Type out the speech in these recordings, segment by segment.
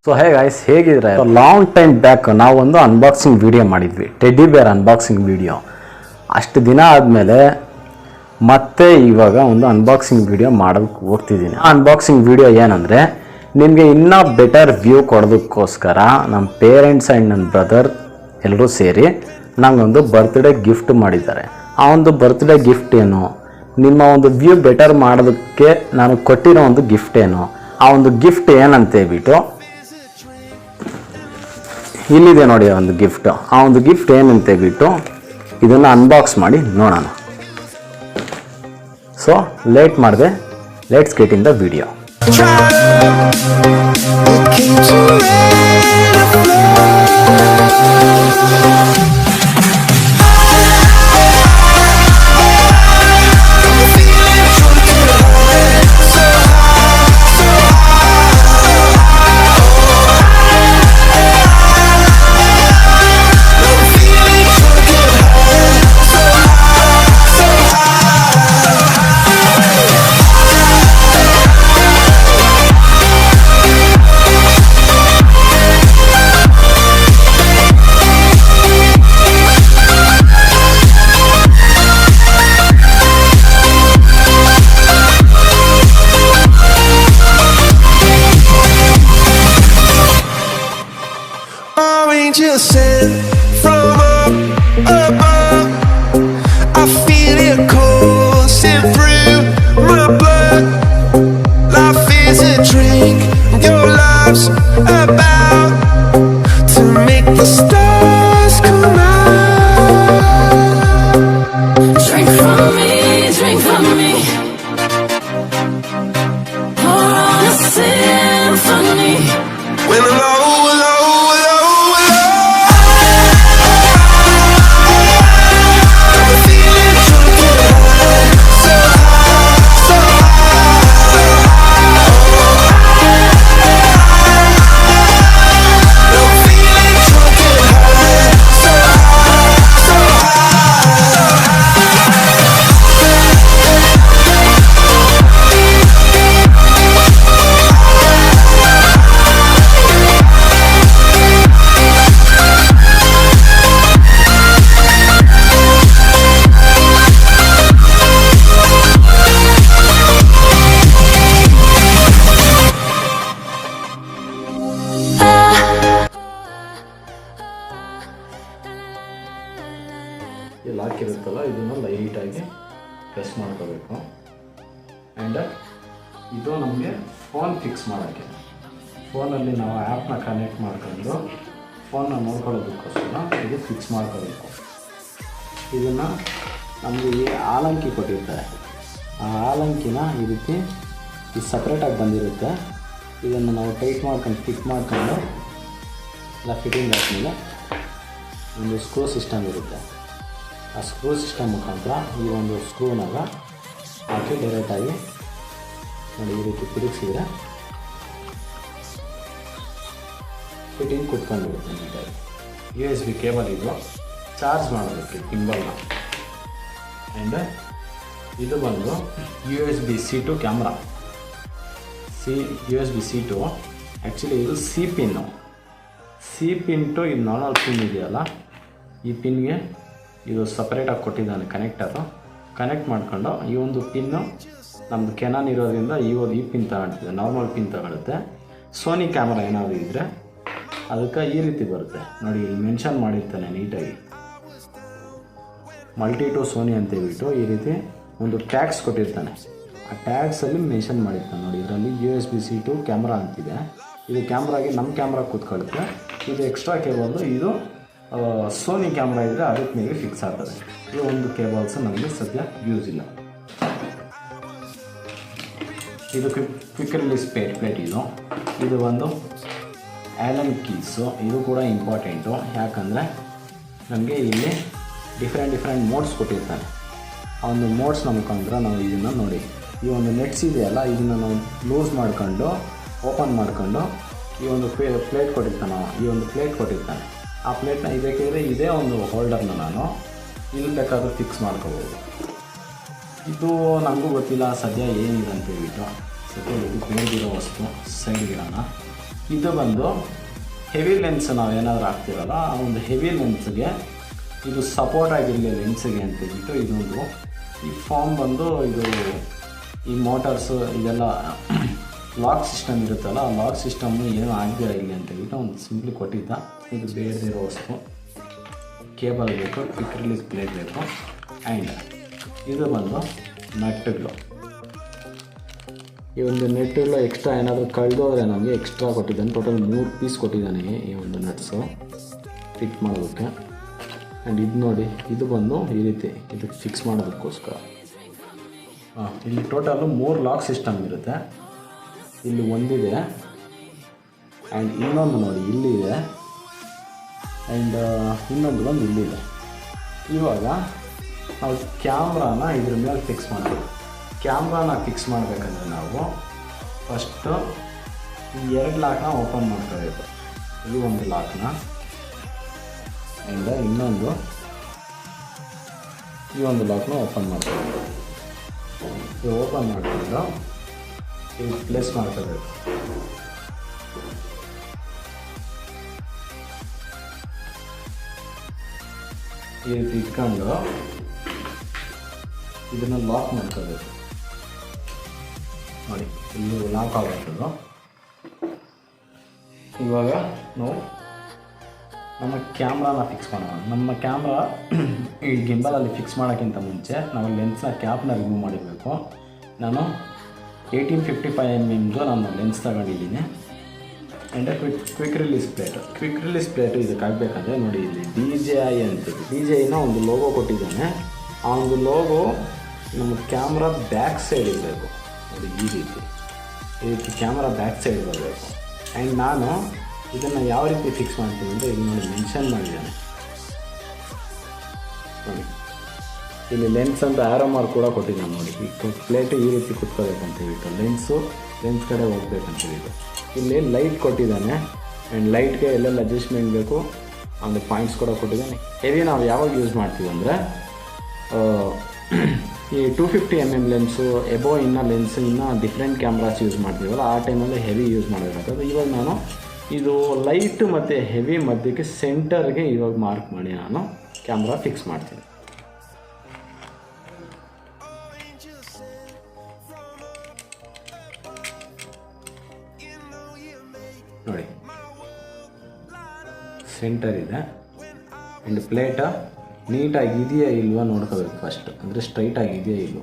So hey guys, ಹೇಗಿದ್ರೆ long time back ನಾವೊಂದು unboxing video ಮಾಡಿದ್ವಿ, ಟೆಡ್ಡಿ ಬೇರ್ ಅನ್ಬಾಕ್ಸಿಂಗ್ ವಿಡಿಯೋ. ಅಷ್ಟು ದಿನ ಆದಮೇಲೆ ಮತ್ತೆ ಇವಾಗ ಒಂದು ಅನ್ಬಾಕ್ಸಿಂಗ್ ವಿಡಿಯೋ ಮಾಡೋಕ್ಕೆ ಹೋಗ್ತಿದ್ದೀನಿ. ಆ ಅನ್ಬಾಕ್ಸಿಂಗ್ ವಿಡಿಯೋ ಏನಂದರೆ, ನಿಮಗೆ ಇನ್ನೂ ಬೆಟರ್ ವ್ಯೂ ಕೊಡೋದಕ್ಕೋಸ್ಕರ ನಮ್ಮ ಪೇರೆಂಟ್ಸ್ ಆ್ಯಂಡ್ ನನ್ನ ಬ್ರದರ್ ಎಲ್ಲರೂ ಸೇರಿ ನನಗೊಂದು ಬರ್ತ್ಡೇ ಗಿಫ್ಟ್ ಮಾಡಿದ್ದಾರೆ. ಆ ಒಂದು ಬರ್ತ್ಡೇ ಗಿಫ್ಟ್ ಏನು, ನಿಮ್ಮ ಒಂದು ವ್ಯೂ ಬೆಟರ್ ಮಾಡೋದಕ್ಕೆ ನಾನು ಕೊಟ್ಟಿರೋ ಒಂದು ಗಿಫ್ಟ್ ಏನು, ಆ ಒಂದು ಗಿಫ್ಟ್ ಏನಂತೇಳ್ಬಿಟ್ಟು ಇಲ್ಲಿದೆ ನೋಡಿ ಒಂದು ಗಿಫ್ಟ್. ಆ ಒಂದು ಗಿಫ್ಟ್ ಏನಂತೇಳ್ಬಿಟ್ಟು ಇದನ್ನು ಅನ್ಬಾಕ್ಸ್ ಮಾಡಿ ನೋಡೋಣ. ಸೊ ಲೇಟ್ ಮಾಡಿದೆ, let's get in the video. Just sent from up above. I feel it coursing through my blood. Life is a drink, your love's about to make the stars come out. Drink from me, drink from me. Pour on a symphony. When I'm low. Lock ಇರುತ್ತಲ್ಲ, ಇದನ್ನು ಲೈಟಾಗಿ press ಮಾಡ್ಕೋಬೇಕು. And ಇದು ನಮಗೆ phone fix ಮಾಡೋಕ್ಕೆ, ಫೋನಲ್ಲಿ ನಾವು ಆ್ಯಪ್ನ ಕನೆಕ್ಟ್ ಮಾಡ್ಕೊಂಡು ಫೋನ್ನ ನೋಡ್ಕೊಳ್ಳೋದಕ್ಕೋಸ್ಕರ ಇದು ಫಿಕ್ಸ್ ಮಾಡ್ಕೋಬೇಕು. ಇದನ್ನು ನಮಗೆ ಈ ಆಲಂಕಿ ಕೊಟ್ಟಿರ್ತಾರೆ, ಆ ಆಲಂಕಿನ ಈ ರೀತಿ ಇದು ಸಪ್ರೇಟಾಗಿ ಬಂದಿರುತ್ತೆ. ಇದನ್ನು ನಾವು ಟೈಟ್ ಮಾಡ್ಕೊಂಡು ಫಿಟ್ ಮಾಡ್ಕೊಂಡು ಎಲ್ಲ ಫಿಟ್ಟಿಂಗ್ ಆದಮೇಲೆ ಒಂದು ಸ್ಕ್ರೂ ಸಿಸ್ಟಮ್ ಇರುತ್ತೆ. ಆ ಸ್ಕ್ರೂ ಸಿಸ್ಟಮ್ ಮುಖಾಂತರ ಈ ಒಂದು ಸ್ಕ್ರೂನಾಗ ಹಾಕಿ ಡೈರೆಕ್ಟಾಗಿ ನೋಡಿ ಈ ರೀತಿ ತಿರುಗಿಸಿದ್ರೆ ಫಿಟ್ಟಿಂಗ್ ಕುತ್ಕೊಂಡಿರುತ್ತೆ ನೀಟಾಗಿ. USB ಕೇಬಲ್ ಇದು ಚಾರ್ಜ್ ಮಾಡೋದಕ್ಕೆ ಗಿಂಬಲ್ನ. ಆ್ಯಂಡ್ ಇದು ಬಂದು USB-C ಕ್ಯಾಮ್ರಾ. USB-C ಆ್ಯಕ್ಚುಲಿ ಇದು ಸಿ ಪಿನ್ ಟು ಇದು ನಾರ್ಮಲ್ ಪಿನ್ ಇದೆಯಲ್ಲ, ಈ ಪಿನ್ಗೆ ಇದು ಸಪ್ರೇಟಾಗಿ ಕೊಟ್ಟಿದ್ದಾನೆ ಕನೆಕ್ಟರು. ಕನೆಕ್ಟ್ ಮಾಡ್ಕೊಂಡು ಈ ಒಂದು ಪಿನ್ನು ನಮ್ಮದು ಕೆನಾನ್ ಇರೋದ್ರಿಂದ ಈ ಪಿನ್ ತಗೊಳ್ತಿದೆ, ನಾರ್ಮಲ್ ಪಿನ್ ತಗೊಳುತ್ತೆ. ಸೋನಿ ಕ್ಯಾಮ್ರಾ ಏನಾದರೂ ಇದ್ದರೆ ಅದಕ್ಕೆ ಈ ರೀತಿ ಬರುತ್ತೆ ನೋಡಿ, ಇಲ್ಲಿ ಮೆನ್ಷನ್ ಮಾಡಿರ್ತಾನೆ ನೀಟಾಗಿ ಮಲ್ಟಿ ಟು ಸೋನಿ ಅಂತೇಳ್ಬಿಟ್ಟು ಈ ರೀತಿ ಒಂದು ಟ್ಯಾಗ್ಸ್ ಕೊಟ್ಟಿರ್ತಾನೆ. ಆ ಟ್ಯಾಗ್ಸಲ್ಲಿ ಮೆನ್ಷನ್ ಮಾಡಿರ್ತಾನೆ ನೋಡಿ, ಇದರಲ್ಲಿ USB-C ಕ್ಯಾಮ್ರಾ ಅಂತಿದೆ. ಇದು ಕ್ಯಾಮ್ರಾಗೆ ನಮ್ಮ ಕ್ಯಾಮ್ರಾ ಕೂತ್ಕೊಳ್ಳುತ್ತೆ. ಇದು ಎಕ್ಸ್ಟ್ರಾ ಕೇಬಲ್ದು, ಇದು ಸೋನಿ ಕ್ಯಾಮ್ರಾ ಇದ್ದರೆ ಅದಕ್ಕೆ ಮೇಲೆ ಫಿಕ್ಸ್ ಆಗ್ತದೆ. ಇದು ಒಂದು ಕೇಬಲ್ಸ್ ನಮಗೆ ಸದ್ಯ ಯೂಸ್ ಇಲ್ಲ. ಇದು ಕ್ವಿಕ್ ರಿಲೀಸ್ ಪ್ಲೇಟ್. ಇದು ಒಂದು ಆ್ಯಲನ್ ಕೀಸು, ಇದು ಕೂಡ ಇಂಪಾರ್ಟೆಂಟು. ಯಾಕಂದರೆ ನಮಗೆ ಇಲ್ಲಿ ಡಿಫ್ರೆಂಟ್ ಮೋಡ್ಸ್ ಕೊಟ್ಟಿರ್ತಾನೆ. ಆ ಒಂದು ಮೋಡ್ಸ್ನ ಮುಖಾಂತರ ನಾವು ಇದನ್ನು ನೋಡಿ, ಈ ಒಂದು ನೆಟ್ಸ್ ಇದೆಯಲ್ಲ, ಇದನ್ನು ನಾವು ಲೂಸ್ ಮಾಡ್ಕೊಂಡು ಓಪನ್ ಮಾಡ್ಕೊಂಡು ಈ ಒಂದು ಪ್ಲೇಟ್ ಕೊಟ್ಟಿರ್ತಾನೆ. ಆ ಪ್ಲೇಟ್ನ ಇದಕ್ಕೆ ಇದೇ ಒಂದು ಹೋಲ್ಡರ್ನ ನಾನು ಇಲ್ಲಿ ಬೇಕಾದರೂ ಫಿಕ್ಸ್ ಮಾಡ್ಕೋಬೋದು. ಇದು ನನಗೂ ಗೊತ್ತಿಲ್ಲ ಸದ್ಯ ಏನಿದೆ ಅಂತ ಹೇಳ್ಬಿಟ್ಟು. ಸದ್ಯ ಇದು ಬೇಡಿರೋ ವಸ್ತು ಸೈಡ್ಗಿಡೋಣ. ಇದು ಬಂದು ಹೆವಿ ಲೆನ್ಸ್ ನಾವೇನಾದರೂ ಹಾಕ್ತಿರಲ್ಲ ಆ ಒಂದು ಹೆವಿ ಲೆನ್ಸ್ಗೆ ಇದು ಸಪೋರ್ಟ್ ಆಗಿರಲಿ ಲೆನ್ಸಿಗೆ ಅಂತೇಳ್ಬಿಟ್ಟು ಇದೊಂದು ಈ ಫಾರ್ಮ್ ಬಂದು ಇದು ಈ ಮೋಟಾರ್ಸು ಇದೆಲ್ಲ ಲಾಕ್ ಸಿಸ್ಟಮ್ ಇರುತ್ತಲ್ಲ ಆ ಲಾಕ್ ಸಿಸ್ಟಮ್ಮು ಏನೂ ಆಗದೆ ಇರಲಿ ಅಂತೇಳ್ಬಿಟ್ಟು ಒಂದು ಸಿಂಪ್ಲಿ ಕೊಟ್ಟಿದ್ದ. ಇದು ಬೇಡದಿರೋ ವಸ್ತು, ಕೇಬಲ್ ಬೇಕು, ಕ್ವಿಕ್ ರಿಲೀಸ್ ಪ್ಲೇಟ್ ಬೇಕು, ಆ್ಯಂಡ್ ಇದು ಬಂದು ನಟ್ಟುಗಳು. ಈ ಒಂದು ನೆಟ್ಟುಗಳು ಎಕ್ಸ್ಟ್ರಾ ಏನಾದರೂ ಕಳೆದೋದ್ರೆ ನಮಗೆ ಎಕ್ಸ್ಟ್ರಾ ಕೊಟ್ಟಿದ್ದಾನೆ. ಟೋಟಲ್ 3 ಪೀಸ್ ಕೊಟ್ಟಿದ್ದಾನೆ ಈ ಒಂದು ನಟ್ಸು ಫಿಟ್ ಮಾಡೋದಕ್ಕೆ. ಆ್ಯಂಡ್ ಇದು ನೋಡಿ, ಇದು ಬಂದು ಈ ರೀತಿ ಇದಕ್ಕೆ ಫಿಕ್ಸ್ ಮಾಡೋದಕ್ಕೋಸ್ಕರ. ಇಲ್ಲಿ ಟೋಟಲು 3 ಲಾಕ್ ಸಿಸ್ಟಮ್ ಇರುತ್ತೆ. ಇಲ್ಲಿ ಒಂದಿದೆ ಆ್ಯಂಡ್ ಇನ್ನೊಂದು ನೋಡಿ ಇಲ್ಲಿದೆ ಆ್ಯಂಡ್ ಇನ್ನೊಂದು ಒಂದು ಇಲ್ಲಿದೆ. ಇವಾಗ ನಾವು ಕ್ಯಾಮ್ರಾನ ಇದ್ರ ಮೇಲೆ ಫಿಕ್ಸ್ ಮಾಡಬೇಕು. ಕ್ಯಾಮ್ರಾನ ಫಿಕ್ಸ್ ಮಾಡಬೇಕಂದ್ರೆ ನಾವು ಫಸ್ಟು ಈ 2 ಲಾಕ್ನ ಓಪನ್ ಮಾಡ್ಕೋಬೇಕು. ಈ ಒಂದು ಲಾಕ್ನ ಆ್ಯಂಡ್ ಇನ್ನೊಂದು ಈ ಒಂದು ಲಾಕ್ನ ಓಪನ್ ಮಾಡ್ಕೋಬೇಕು. ಇದು ಓಪನ್ ಮಾಡಿಕೊಂಡು ಇಲ್ಲಿ ಪ್ಲೇಸ್ ಮಾಡ್ಕೋಬೇಕು. ಈ ರೀತಿ ಇಟ್ಕೊಂಡು ಇದನ್ನು ಲಾಕ್ ಮಾಡ್ಕೋಬೇಕು. ನೋಡಿ ಇಲ್ಲಿ ಲಾಕ್ ಆಗುತ್ತದು. ಇವಾಗ ನಾವು ನಮ್ಮ ಕ್ಯಾಮ್ರಾನ ಫಿಕ್ಸ್ ಮಾಡೋಣ. ನಮ್ಮ ಕ್ಯಾಮ್ರಾ ಈ ಗಿಂಬಲಲ್ಲಿ ಫಿಕ್ಸ್ ಮಾಡೋಕ್ಕಿಂತ ಮುಂಚೆ ನಾವು ಲೆನ್ಸ್ನ ಕ್ಯಾಪ್ನ ರಿಮೂವ್ ಮಾಡಿರಬೇಕು. ನಾನು 1855 mm ನಾನು ಲೆನ್ಸ್ ತಗೊಂಡಿದ್ದೀನಿ. ಆ್ಯಂಡ್ ಕ್ವಿಕ್ ರಿಲೀಸ್ ಪ್ಲೇಟು ಇದಕ್ಕೆ ಆಗಬೇಕಂದ್ರೆ ನೋಡಿ ಇಲ್ಲಿ DJI ಅಂತಿದೆ. DJIನ ಒಂದು ಲೋಗೋ ಕೊಟ್ಟಿದ್ದಾನೆ. ಆ ಒಂದು ಲೋಗೋ ನಮ್ಮ ಕ್ಯಾಮ್ರಾ ಬ್ಯಾಕ್ ಸೈಡ್ ಇರಬೇಕು. ನೋಡಿ ಈ ರೀತಿ ಕ್ಯಾಮ್ರಾ ಬ್ಯಾಕ್ ಸೈಡ್ ಬರಬೇಕು. ಆ್ಯಂಡ್ ನಾನು ಇದನ್ನು ಯಾವ ರೀತಿ ಫಿಕ್ಸ್ ಮಾಡ್ತೀನಿ ಅಂದರೆ ಇಲ್ಲಿ ನೋಡಿ ಮೆನ್ಷನ್ ಮಾಡಿದ್ದಾನೆ. ನೋಡಿ ಇಲ್ಲಿ ಲೆನ್ಸ್ ಅಂತ ಆರೋ ಮಾರ್ಕ್ ಕೂಡ ಕೊಟ್ಟಿದ್ದಾನೆ. ನೋಡಿ ಈ ಪ್ಲೇಟು ಈ ರೀತಿ ಕುತ್ಕೋಬೇಕಂತ ಹೇಳ್ಬಿಟ್ಟು ಲೆನ್ಸ್ ಕಡೆ ಹೋಗ್ಬೇಕಂತ ಹೇಳ್ಬಿಟ್ಟು ಇಲ್ಲಿ ಲೈಟ್ ಕೊಟ್ಟಿದ್ದಾನೆ. ಆ್ಯಂಡ್ ಲೈಟ್ಗೆ ಎಲ್ಲೆಲ್ಲ ಅಡ್ಜಸ್ಟ್ಮೆಂಟ್ ಬೇಕು ಒಂದು ಪಾಯಿಂಟ್ಸ್ ಕೂಡ ಕೊಟ್ಟಿದ್ದಾನೆ. ಹೆವಿ ನಾವು ಯಾವಾಗ ಯೂಸ್ ಮಾಡ್ತೀವಿ ಅಂದರೆ ಈ 250 mm lens above lens different cameras use ಮಾಡ್ತೀವಲ್ಲ ಆ ಟೈಮಲ್ಲಿ ಹೆವಿ ಯೂಸ್ ಮಾಡಬೇಕಾಗ್ತದೆ. ಇವಾಗ ನಾನು ಇದು ಲೈಟ್ ಮತ್ತು ಹೆವಿ ಮಧ್ಯಕ್ಕೆ ಸೆಂಟರ್ಗೆ ಇವಾಗ ಮಾರ್ಕ್ ಮಾಡಿ ನಾನು ಕ್ಯಾಮ್ರಾ ಫಿಕ್ಸ್ ಮಾಡ್ತೀನಿ. ನೋಡಿ ಸೆಂಟರ್ ಇದೆ ಆ್ಯಂಡ್ ಪ್ಲೇಟ ನೀಟಾಗಿ ಇದೆಯಾ ಇಲ್ವಾ ನೋಡ್ಕೋಬೇಕು ಫಸ್ಟ್. ಅಂದರೆ ಸ್ಟ್ರೈಟ್ ಆಗಿದೆಯಾ ಇಲ್ವೋ.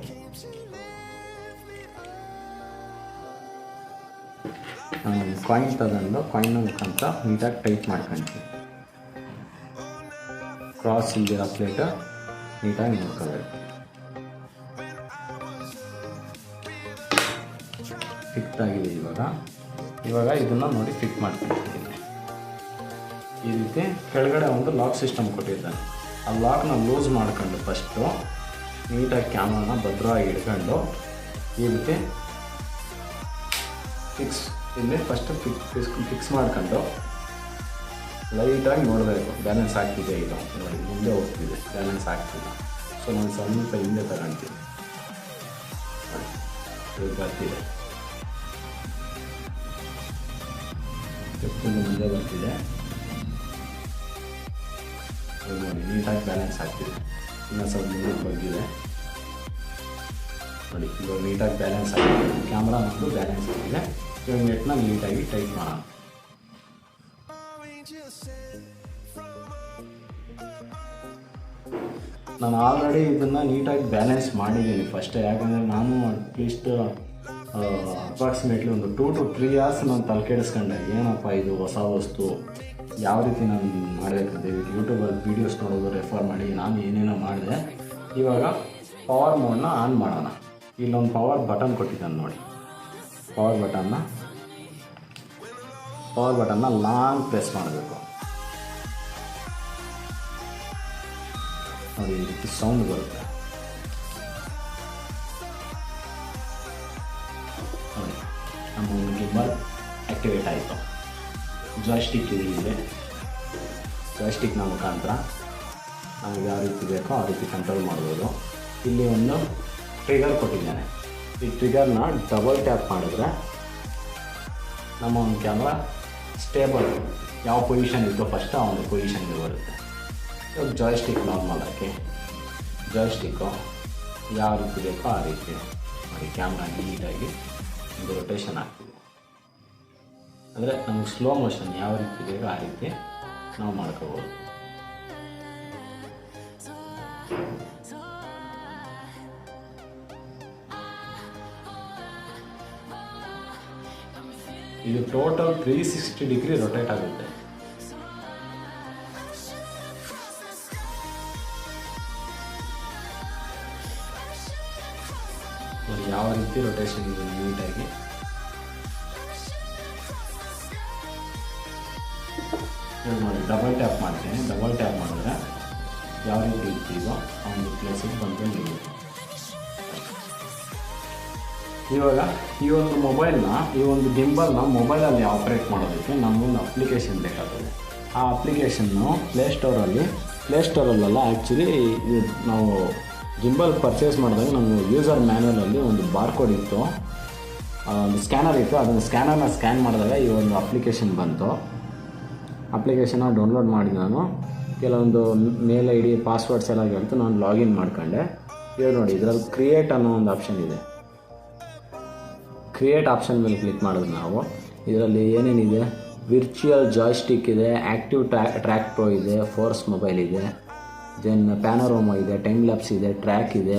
ನಾನು ಕಾಯಿನ್ ತಗೊಂಡು ಕಾಯಿನ್ನ ಮುಖಾಂತರ ನೀಟಾಗಿ ಟೈಟ್ ಮಾಡ್ಕೊಳ್ತೀನಿ. ಕ್ರಾಸ್ ಇಲ್ದಿರೋ ಪ್ಲೇಟ ನೀಟಾಗಿ ನೋಡ್ಕೋಬೇಕು. ಫಿಕ್ಸ್ ಆಗಿದೆ. ಇವಾಗ ಇದನ್ನು ನೋಡಿ ಫಿಟ್ ಮಾಡ್ತೀನಿ. ಈ ರೀತಿ ಕೆಳಗಡೆ ಒಂದು ಲಾಕ್ ಸಿಸ್ಟಮ್ ಕೊಟ್ಟಿದ್ದಾನೆ. ಆ ಲಾಕ್ನ ಲೂಸ್ ಮಾಡ್ಕೊಂಡು ಫಸ್ಟು ನೀಟಾಗಿ ಕ್ಯಾಮ್ರಾನ ಭದ್ರವಾಗಿ ಇಟ್ಕೊಂಡು ಈ ರೀತಿ ಇಲ್ಲಿ ಫಸ್ಟು ಫಿಕ್ಸ್ ಮಾಡ್ಕೊಂಡು ಲೈಟಾಗಿ ನೋಡಬೇಕು ಬ್ಯಾಲೆನ್ಸ್ ಆಗ್ತಿದೆ. ಇದು ನೋಡಿ ಮುಂದೆ ಹೋಗ್ತಿದೆ, ಬ್ಯಾಲೆನ್ಸ್ ಆಗ್ತಿಲ್ಲ. ಸೊ ನಾನು ಸ್ವಲ್ಪ ಹಿಂದೆ ತಗೊಳ್ತೀನಿ. ಇದು ಬರ್ತಿದೆ, ಮುಂದೆ ಬರ್ತಿದೆ. ನೋಡಿ ನೀಟಾಗಿ ಬ್ಯಾಲೆನ್ಸ್ ಆಗ್ತಿದೆ. ಇನ್ನೂ ಸ್ವಲ್ಪ ಮುಂದೆ ಬಗ್ಗಿದೆ. ನೋಡಿ ಇವಾಗ ನೀಟಾಗಿ ಬ್ಯಾಲೆನ್ಸ್ ಆಗಿದೆ. ಕ್ಯಾಮ್ರಾ ಮತ್ತು ಬ್ಯಾಲೆನ್ಸ್ ಆಗಿದೆ. ಇವಾಗ ನೆಟ್ನ ನೀಟಾಗಿ ಟೈಟ್ ಮಾಡೋಣ. ನಾನು ಆಲ್ರೆಡಿ ಇದನ್ನು ನೀಟಾಗಿ ಬ್ಯಾಲೆನ್ಸ್ ಮಾಡಿದ್ದೀನಿ ಫಸ್ಟೇ. ಯಾಕಂದರೆ ನಾನು ಅಟ್ಲೀಸ್ಟ್ ಅಪ್ರಾಕ್ಸಿಮೇಟ್ಲಿ ಒಂದು 2 to 3 hours ನಾನು ತಲೆ ಕೆಡಿಸ್ಕೊಂಡೆ. ಏನಪ್ಪ ಇದು ಹೊಸ ವಸ್ತು, ಯಾವ ರೀತಿ ನಾನು ಮಾಡಬೇಕಂತ ಯೂಟ್ಯೂಬಲ್ಲಿ ವೀಡಿಯೋಸ್ ನೋಡೋದು ರೆಫರ್ ಮಾಡಿ ನಾನು ಏನೇನೋ ಮಾಡಿದೆ. ಇವಾಗ ಪವರ್ ಮೋಡ್ನ ಆನ್ ಮಾಡೋಣ. ಇಲ್ಲೊಂದು ಪವರ್ ಬಟನ್ ಕೊಟ್ಟಿದ್ದಾನೆ ನೋಡಿ. ಪವರ್ ಬಟನ್ನ ಲಾಂಗ್ ಪ್ರೆಸ್ ಮಾಡಬೇಕು. ನೋಡಿ ಈ ರೀತಿ ಸೌಂಡ್ ಬರುತ್ತೆ. ನೋಡಿ ನಮ್ಮ ಒಂದು ಗಿಂಬಲ್ ಆ್ಯಕ್ಟಿವೇಟ್ ಆಯಿತು. ಜಾಯ್ಸ್ಟಿಕ್ ಇದೆ. ಜಾಯ್ಸ್ಟಿಕ್ನ ಮುಖಾಂತರ ನಮಗೆ ಯಾವ ರೀತಿ ಬೇಕೋ ಆ ರೀತಿ ಕಂಟ್ರೋಲ್ ಮಾಡ್ಬೋದು. ಇಲ್ಲಿ ಒಂದು ಟ್ರಿಗರ್ ಕೊಟ್ಟಿದ್ದಾನೆ. ಈ ಟ್ರಿಗರ್ನ ಡಬಲ್ ಟ್ಯಾಪ್ ಮಾಡಿದ್ರೆ ನಮ್ಮ ಒಂದು ಕ್ಯಾಮ್ರಾ ಸ್ಟೇಬಲ್ ಯಾವ ಪೊಸಿಷನ್ ಇದ್ದೋ ಫಸ್ಟ್ ಆ ಒಂದು ಪೊಸಿಷನ್ಗೆ ಬರುತ್ತೆ. ಇವಾಗ ಜಾಯ್ಸ್ಟಿಕ್ ನಾರ್ಮಲ್ ಹಾಕಿ ಜಾಯ್ಸ್ಟಿಕ್ಕು ಯಾವ ರೀತಿ ಬೇಕೋ ಆ ರೀತಿ ಮಾಡಿ ಕ್ಯಾಮ್ರಾ ನೀಟಾಗಿ ಒಂದು ರೊಟೇಷನ್ ಆಗ್ತಿದೆ. ಅಂದರೆ ನಮಗೆ ಸ್ಲೋ ಮೋಷನ್ ಯಾವ ರೀತಿ ಬೇಕೋ ಆ ರೀತಿ ನಾವು ಮಾಡ್ಕೋಬೋದು. ಇದು ಟೋಟಲ್ 360 ಡಿಗ್ರಿ ರೊಟೇಟ್ ಆಗುತ್ತೆ. ಯಾವ ರೀತಿ ರೊಟೇಷನ್ ಇದೆ ನೀಟಾಗಿ. ನೋಡಿ ಡಬಲ್ ಟ್ಯಾಪ್ ಮಾಡ್ತೀನಿ. ಡಬಲ್ ಟ್ಯಾಪ್ ಮಾಡಿದ್ರೆ ಯಾವ ರೀತಿ ಇರ್ತೀವೋ ಆ ಒಂದು ಪ್ಲೇಸಿಗೆ ಬಂದು ನಿಲ್ಲುತ್ತೆ. ಇವಾಗ ಈ ಒಂದು ಮೊಬೈಲ್ನ ಈ ಒಂದು ಗಿಂಬಲ್ನ ಮೊಬೈಲಲ್ಲಿ ಆಪ್ರೇಟ್ ಮಾಡೋದಕ್ಕೆ ನಮಗೊಂದು ಅಪ್ಲಿಕೇಶನ್ ಬೇಕಾಗ್ತದೆ. ಆ ಅಪ್ಲಿಕೇಶನ್ನು ಪ್ಲೇಸ್ಟೋರಲ್ಲೆಲ್ಲ ಆ್ಯಕ್ಚುಲಿ ನಾವು ಗಿಂಬಲ್ ಪರ್ಚೇಸ್ ಮಾಡಿದಾಗ ನಮ್ಮ ಯೂಸರ್ ಮ್ಯಾನ್ಯಲಲ್ಲಿ ಒಂದು ಬಾರ್ಕೋಡ್ ಇತ್ತು, ಒಂದು ಸ್ಕ್ಯಾನರ್ ಇತ್ತು. ಅದನ್ನು ಸ್ಕ್ಯಾನರ್ನ ಸ್ಕ್ಯಾನ್ ಮಾಡಿದಾಗ ಈ ಒಂದು ಅಪ್ಲಿಕೇಶನ್ ಬಂತು. ಅಪ್ಲಿಕೇಶನ್ನ ಡೌನ್ಲೋಡ್ ಮಾಡಿ ನಾನು ಕೆಲವೊಂದು ಮೇಲ್ ಐ ಡಿ ಪಾಸ್ವರ್ಡ್ಸ್ ಎಲ್ಲ ಹೇಳ್ತು ನಾನು ಲಾಗಿನ್ ಮಾಡ್ಕೊಂಡೆ. ಇವಾಗ ನೋಡಿ ಇದರಲ್ಲಿ ಕ್ರಿಯೇಟ್ ಅನ್ನೋ ಒಂದು ಆಪ್ಷನ್ ಇದೆ. ಕ್ರಿಯೇಟ್ ಆಪ್ಷನ್ ಮೇಲೆ ಕ್ಲಿಕ್ ಮಾಡಿದ್ರೆ ನಾವು ಇದರಲ್ಲಿ ಏನೇನಿದೆ, ವಿರ್ಚುವಲ್ ಜಾಯ್ಸ್ಟಿಕ್ ಇದೆ, ಆ್ಯಕ್ಟಿವ್ ಟ್ರ್ಯಾಕ್ ಪ್ರೋ ಇದೆ, ಫೋರ್ಸ್ ಮೊಬೈಲ್ ಇದೆ, ದೆನ್ ಪ್ಯಾನೋರೋಮಾ ಇದೆ, ಟೈಮ್ ಲ್ಯಾಪ್ಸ್ ಇದೆ, ಟ್ರ್ಯಾಕ್ ಇದೆ,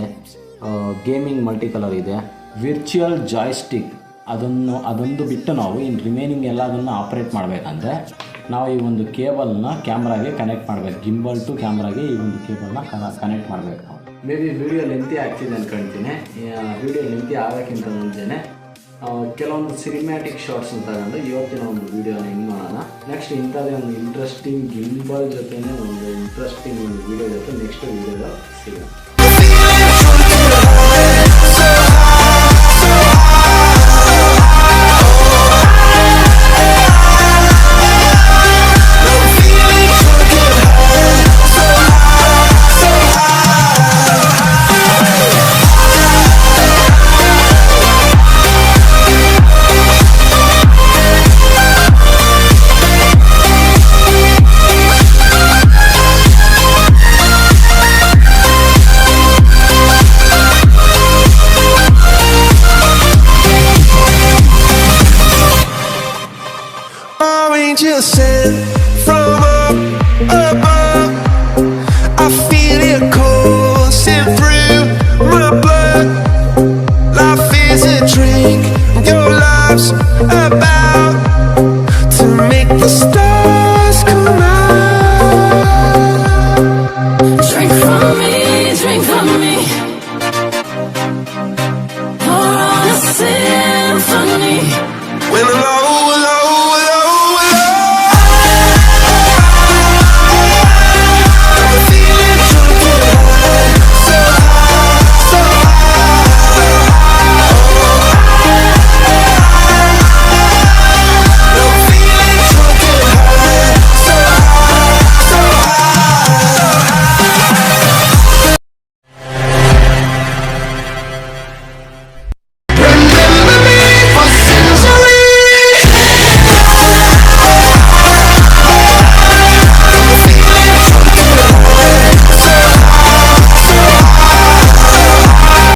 ಗೇಮಿಂಗ್ ಮಲ್ಟಿ ಕಲರ್ ಇದೆ, ವಿರ್ಚುವಲ್ ಜಾಯ್ಸ್ಟಿಕ್ ಅದೊಂದು ಬಿಟ್ಟು ನಾವು ಇನ್ನು ರಿಮೈನಿಂಗ್ ಎಲ್ಲದನ್ನು ಆಪ್ರೇಟ್ ಮಾಡಬೇಕಂದ್ರೆ ನಾವು ಈ ಒಂದು ಕೇಬಲ್ನ ಕ್ಯಾಮ್ರಾಗೆ ಕನೆಕ್ಟ್ ಮಾಡಬೇಕು. ಗಿಂಬಲ್ ಟು ಕ್ಯಾಮ್ರಾಗೆ ಈ ಒಂದು ಕೇಬಲ್ನ ಕನೆಕ್ಟ್ ಮಾಡಬೇಕು ನಾವು. ಮೇ ಬಿ ವಿಡಿಯೋ ಲೆಂತಿ ಆಗ್ತಿದೆ ಅಂದ್ಕೊಳ್ತೀನಿ. ವಿಡಿಯೋ ಲೆಂತಿ ಆಗೋಕ್ಕಿಂತ ಮುಂಚೆನೇ ಕೆಲವೊಂದು ಸಿನಿಮ್ಯಾಟಿಕ್ ಶಾರ್ಟ್ಸ್ ತಗೊಂಡು ಇವತ್ತಿನ ಒಂದು ವೀಡಿಯೋನ ಹೆಂಗೆ ಮಾಡೋಣ. ನೆಕ್ಸ್ಟ್ ಇಂಥದ್ದೇ ಒಂದು ಇಂಟ್ರೆಸ್ಟಿಂಗ್ ಗಿಂಬಲ್ ಜೊತೆನೇ ಒಂದು ಇಂಟ್ರೆಸ್ಟಿಂಗ್ ಒಂದು ವೀಡಿಯೋ ಜೊತೆ ನೆಕ್ಸ್ಟ್ ವೀಡಿಯೋದಲ್ಲಿ ಸಿಗೋಣ.